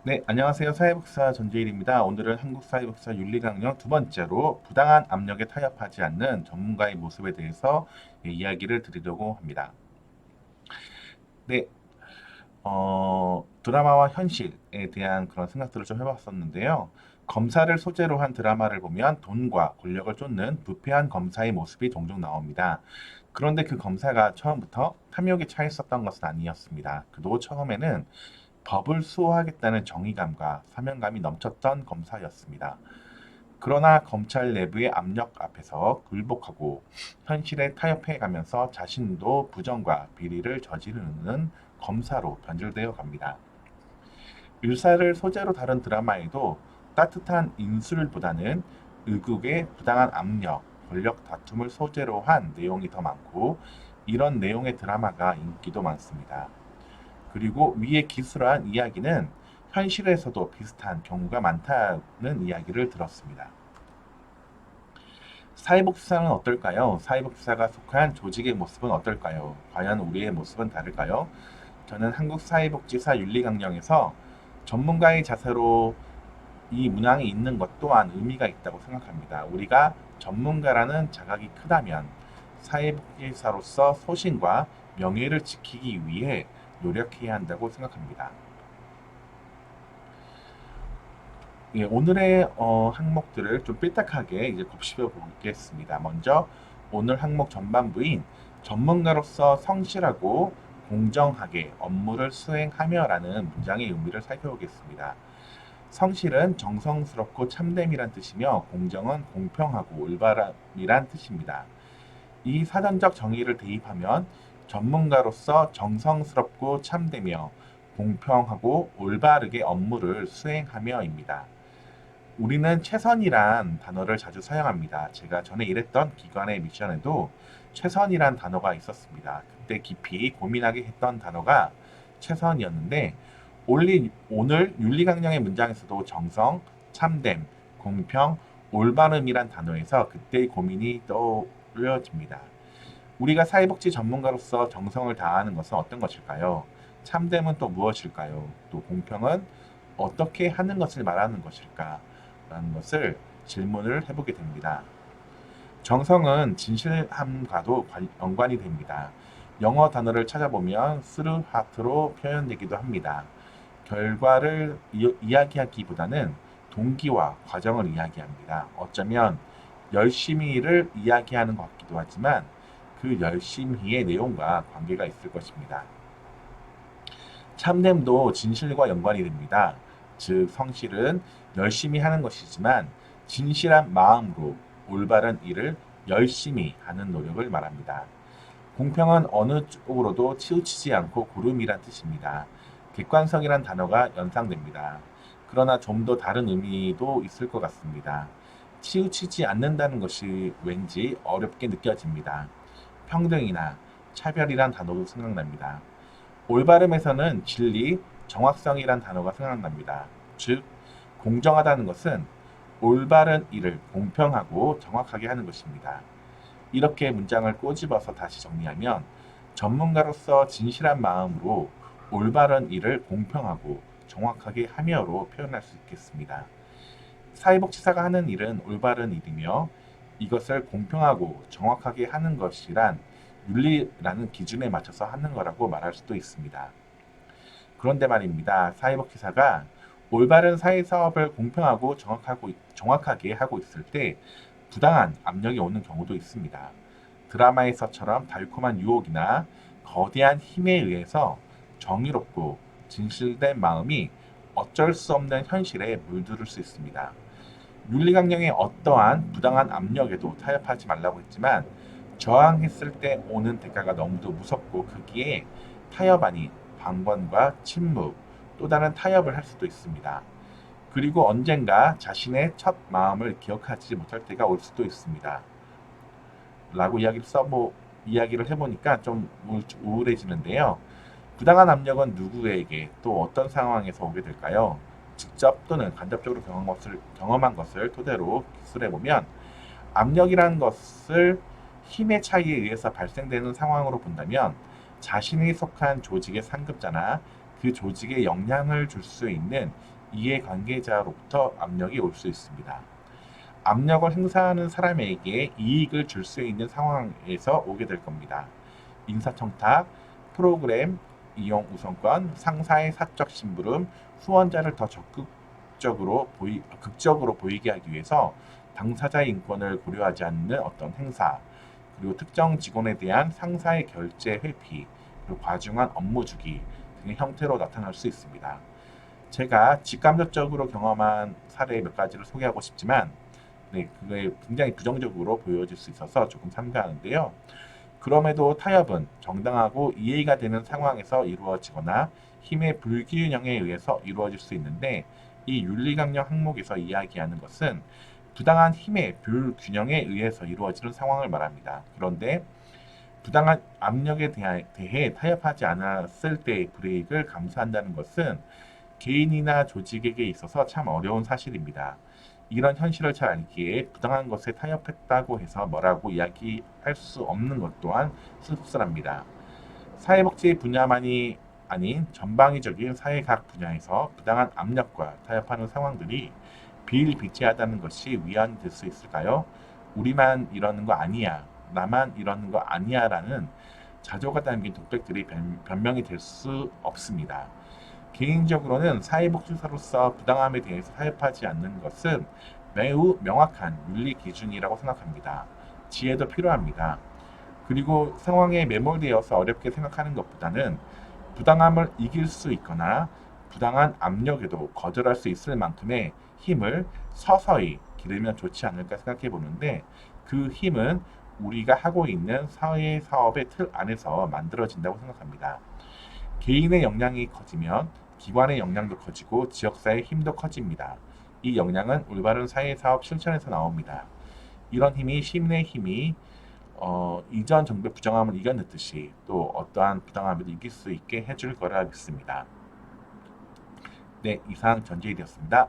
네, 안녕하세요. 사회복지사 전재일입니다. 오늘은 한국 사회복지사 윤리강령 두 번째로 부당한 압력에 타협하지 않는 전문가의 모습에 대해서 이야기를 드리려고 합니다. 네, 드라마와 현실에 대한 그런 생각들을 좀 해봤었는데요. 검사를 소재로 한 드라마를 보면 돈과 권력을 쫓는 부패한 검사의 모습이 종종 나옵니다. 그런데 그 검사가 처음부터 탐욕에 차 있었던 것은 아니었습니다. 그도 처음에는 법을 수호하겠다는 정의감과 사명감이 넘쳤던 검사였습니다. 그러나 검찰 내부의 압력 앞에서 굴복하고 현실에 타협해 가면서 자신도 부정과 비리를 저지르는 검사로 변질되어 갑니다. 일사를 소재로 다룬 드라마에도 따뜻한 인술보다는 의국의 부당한 압력, 권력 다툼을 소재로 한 내용이 더 많고 이런 내용의 드라마가 인기도 많습니다. 그리고 위에 기술한 이야기는 현실에서도 비슷한 경우가 많다는 이야기를 들었습니다. 사회복지사는 어떨까요? 사회복지사가 속한 조직의 모습은 어떨까요? 과연 우리의 모습은 다를까요? 저는 한국사회복지사 윤리강령에서 전문가의 자세로 이 문항이 있는 것 또한 의미가 있다고 생각합니다. 우리가 전문가라는 자각이 크다면 사회복지사로서 소신과 명예를 지키기 위해 노력해야 한다고 생각합니다. 예, 오늘의 항목들을 좀 삐딱하게 이제 곱씹어 보겠습니다. 먼저 오늘 항목 전반부인 전문가로서 성실하고 공정하게 업무를 수행하며라는 문장의 의미를 살펴보겠습니다. 성실은 정성스럽고 참됨이란 뜻이며 공정은 공평하고 올바름이란 뜻입니다. 이 사전적 정의를 대입하면 전문가로서 정성스럽고 참되며 공평하고 올바르게 업무를 수행하며입니다. 우리는 최선이란 단어를 자주 사용합니다. 제가 전에 일했던 기관의 미션에도 최선이란 단어가 있었습니다. 그때 깊이 고민하게 했던 단어가 최선이었는데 오늘 윤리강령의 문장에서도 정성, 참됨, 공평, 올바름이란 단어에서 그때의 고민이 떠올려집니다. 우리가 사회복지 전문가로서 정성을 다하는 것은 어떤 것일까요? 참됨은 또 무엇일까요? 또 공평은 어떻게 하는 것을 말하는 것일까? 라는 것을 질문을 해보게 됩니다. 정성은 진실함과도 연관이 됩니다. 영어 단어를 찾아보면 through heart로 표현되기도 합니다. 결과를 이야기하기보다는 동기와 과정을 이야기합니다. 어쩌면 열심히를 이야기하는 것 같기도 하지만 그 열심히의 내용과 관계가 있을 것입니다. 참됨도 진실과 연관이 됩니다. 즉, 성실은 열심히 하는 것이지만 진실한 마음으로 올바른 일을 열심히 하는 노력을 말합니다. 공평은 어느 쪽으로도 치우치지 않고 고름이란 뜻입니다. 객관성이란 단어가 연상됩니다. 그러나 좀 더 다른 의미도 있을 것 같습니다. 치우치지 않는다는 것이 왠지 어렵게 느껴집니다. 평등이나 차별이란 단어도 생각납니다. 올바름에서는 진리, 정확성이란 단어가 생각납니다. 즉, 공정하다는 것은 올바른 일을 공평하고 정확하게 하는 것입니다. 이렇게 문장을 꼬집어서 다시 정리하면 전문가로서 진실한 마음으로 올바른 일을 공평하고 정확하게 하며로 표현할 수 있겠습니다. 사회복지사가 하는 일은 올바른 일이며 이것을 공평하고 정확하게 하는 것이란 윤리라는 기준에 맞춰서 하는 거라고 말할 수도 있습니다. 그런데 말입니다. 사회복지사가 올바른 사회사업을 공평하고 정확하게 하고 있을 때 부당한 압력이 오는 경우도 있습니다. 드라마에서처럼 달콤한 유혹이나 거대한 힘에 의해서 정의롭고 진실된 마음이 어쩔 수 없는 현실에 물들을 수 있습니다. 윤리강령의 어떠한 부당한 압력에도 타협하지 말라고 했지만 저항했을 때 오는 대가가 너무도 무섭고 크기에 타협 아닌 방관과 침묵, 또 다른 타협을 할 수도 있습니다. 그리고 언젠가 자신의 첫 마음을 기억하지 못할 때가 올 수도 있습니다. 라고 이야기를 해보니까 좀 우울해지는데요. 부당한 압력은 누구에게 또 어떤 상황에서 오게 될까요? 직접 또는 간접적으로 경험한 것을 토대로 기술해보면 압력이라는 것을 힘의 차이에 의해서 발생되는 상황으로 본다면 자신이 속한 조직의 상급자나 그 조직에 영향을 줄 수 있는 이해관계자로부터 압력이 올 수 있습니다. 압력을 행사하는 사람에게 이익을 줄 수 있는 상황에서 오게 될 겁니다. 인사청탁, 프로그램 이용 우선권, 상사의 사적 심부름, 후원자를 더 극적으로 보이게 하기 위해서 당사자의 인권을 고려하지 않는 어떤 행사, 그리고 특정 직원에 대한 상사의 결제 회피, 그리고 과중한 업무 주기 등의 형태로 나타날 수 있습니다. 제가 직간접적으로 경험한 사례 몇 가지를 소개하고 싶지만, 네, 그게 굉장히 부정적으로 보여질 수 있어서 조금 삼가하는데요. 그럼에도 타협은 정당하고 이해가 되는 상황에서 이루어지거나 힘의 불균형에 의해서 이루어질 수 있는데, 이 윤리강령 항목에서 이야기하는 것은 부당한 힘의 불균형에 의해서 이루어지는 상황을 말합니다. 그런데 부당한 압력에 대해 타협하지 않았을 때의 불이익을 감수한다는 것은 개인이나 조직에게 있어서 참 어려운 사실입니다. 이런 현실을 잘 알기에 부당한 것에 타협했다고 해서 뭐라고 이야기할 수 없는 것 또한 씁쓸합니다. 사회복지 분야만이 아닌 전방위적인 사회 각 분야에서 부당한 압력과 타협하는 상황들이 비일비재하다는 것이 위안이 될 수 있을까요? 우리만 이러는 거 아니야, 나만 이러는 거 아니야 라는 자조가 담긴 독백들이 변명이 될 수 없습니다. 개인적으로는 사회복지사로서 부당함에 대해서 타협하지 않는 것은 매우 명확한 윤리 기준이라고 생각합니다. 지혜도 필요합니다. 그리고 상황에 매몰되어서 어렵게 생각하는 것보다는 부당함을 이길 수 있거나 부당한 압력에도 거절할 수 있을 만큼의 힘을 서서히 기르면 좋지 않을까 생각해 보는데, 그 힘은 우리가 하고 있는 사회 사업의 틀 안에서 만들어진다고 생각합니다. 개인의 역량이 커지면 기관의 역량도 커지고 지역사회의 힘도 커집니다. 이 역량은 올바른 사회사업 실천에서 나옵니다. 이런 힘이 시민의 힘이 이전 정부의 부정함을 이겨냈듯이 또 어떠한 부당함을 이길 수 있게 해줄 거라 믿습니다. 네, 이상 전재일이었습니다.